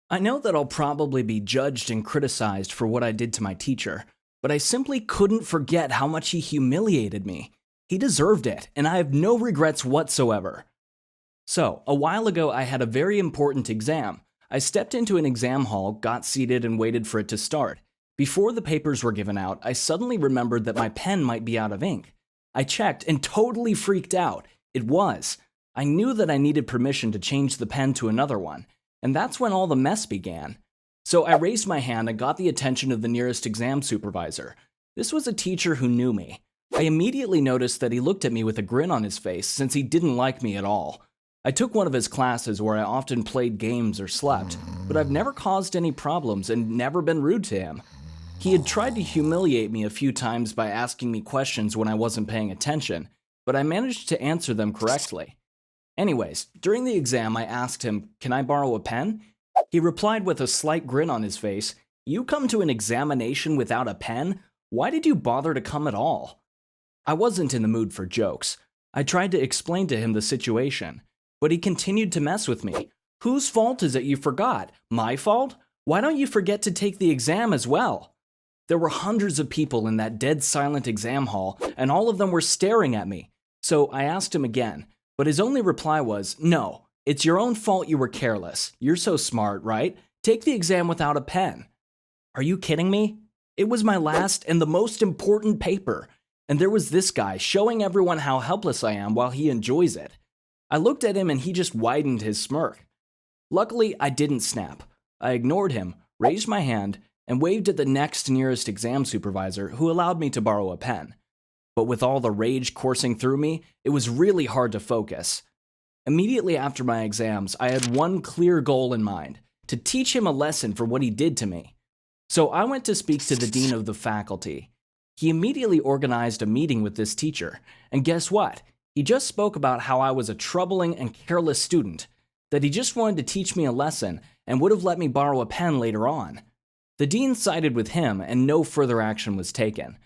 I know that I'll probably be judged and criticized for what I did to my teacher, but I simply couldn't forget how much he humiliated me. He deserved it, and I have no regrets whatsoever. So, a while ago, I had a very important exam. I stepped into an exam hall, got seated, and waited for it to start. Before the papers were given out, I suddenly remembered that my pen might be out of ink. I checked and totally freaked out. It was. I knew that I needed permission to change the pen to another one, and that's when all the mess began. So I raised my hand and got the attention of the nearest exam supervisor. This was a teacher who knew me. I immediately noticed that he looked at me with a grin on his face since he didn't like me at all. I took one of his classes where I often played games or slept, but I've never caused any problems and never been rude to him. He had tried to humiliate me a few times by asking me questions when I wasn't paying attention, but I managed to answer them correctly. Anyways, during the exam I asked him, "Can I borrow a pen?" He replied with a slight grin on his face, "You come to an examination without a pen? Why did you bother to come at all?" I wasn't in the mood for jokes. I tried to explain to him the situation, but he continued to mess with me. "Whose fault is it you forgot? My fault? Why don't you forget to take the exam as well?" There were hundreds of people in that dead silent exam hall, and all of them were staring at me. So I asked him again, but his only reply was, "No, it's your own fault you were careless. You're so smart, right? Take the exam without a pen." Are you kidding me? It was my last and the most important paper, and there was this guy showing everyone how helpless I am while he enjoys it. I looked at him and he just widened his smirk. Luckily, I didn't snap. I ignored him, raised my hand, and waved at the next nearest exam supervisor who allowed me to borrow a pen. But with all the rage coursing through me, it was really hard to focus. Immediately after my exams, I had one clear goal in mind: to teach him a lesson for what he did to me. So I went to speak to the dean of the faculty. He immediately organized a meeting with this teacher, and guess what? He just spoke about how I was a troubling and careless student, that he just wanted to teach me a lesson and would have let me borrow a pen later on. The dean sided with him, and no further action was taken.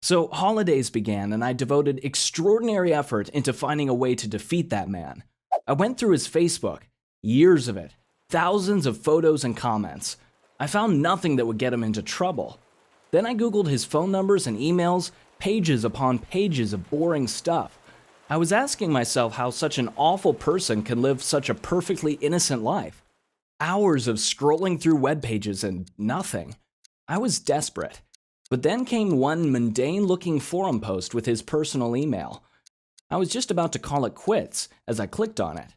So holidays began, and I devoted extraordinary effort into finding a way to defeat that man. I went through his Facebook, years of it, thousands of photos and comments. I found nothing that would get him into trouble. Then I Googled his phone numbers and emails, pages upon pages of boring stuff. I was asking myself how such an awful person can live such a perfectly innocent life. Hours of scrolling through web pages and nothing. I was desperate. But then came one mundane-looking forum post with his personal email. I was just about to call it quits as I clicked on it.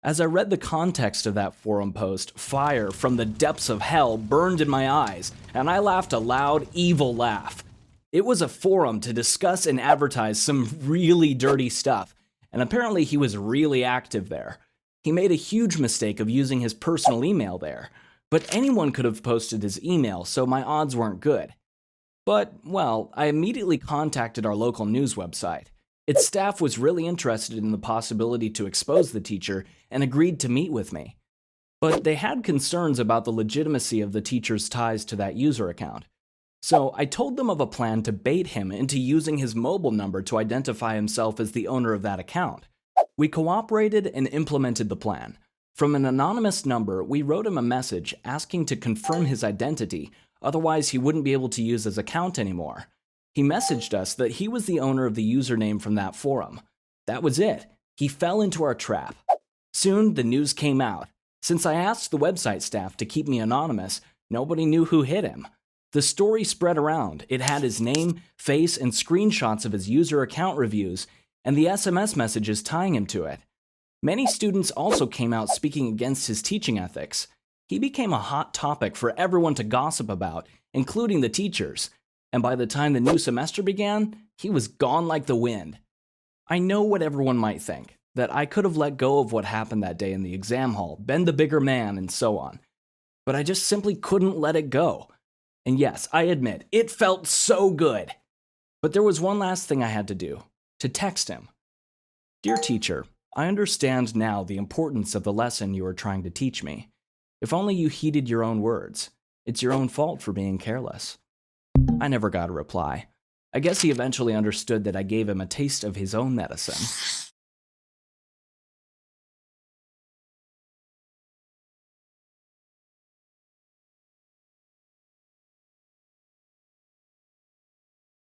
As I read the context of that forum post, fire from the depths of hell burned in my eyes, and I laughed a loud, evil laugh. It was a forum to discuss and advertise some really dirty stuff, and apparently he was really active there. He made a huge mistake of using his personal email there, but anyone could have posted his email, so my odds weren't good. But, well, I immediately contacted our local news website. Its staff was really interested in the possibility to expose the teacher and agreed to meet with me. But they had concerns about the legitimacy of the teacher's ties to that user account. So I told them of a plan to bait him into using his mobile number to identify himself as the owner of that account. We cooperated and implemented the plan. From an anonymous number, we wrote him a message asking to confirm his identity, otherwise he wouldn't be able to use his account anymore. He messaged us that he was the owner of the username from that forum. That was it. He fell into our trap. Soon, the news came out. Since I asked the website staff to keep me anonymous, nobody knew who hit him. The story spread around. It had his name, face, and screenshots of his user account reviews, and the SMS messages tying him to it. Many students also came out speaking against his teaching ethics. He became a hot topic for everyone to gossip about, including the teachers. And by the time the new semester began, he was gone like the wind. I know what everyone might think, that I could have let go of what happened that day in the exam hall, been the bigger man, and so on. But I just simply couldn't let it go. And yes, I admit, it felt so good. But there was one last thing I had to do, to text him. "Dear teacher, I understand now the importance of the lesson you are trying to teach me. If only you heeded your own words. It's your own fault for being careless." I never got a reply. I guess he eventually understood that I gave him a taste of his own medicine.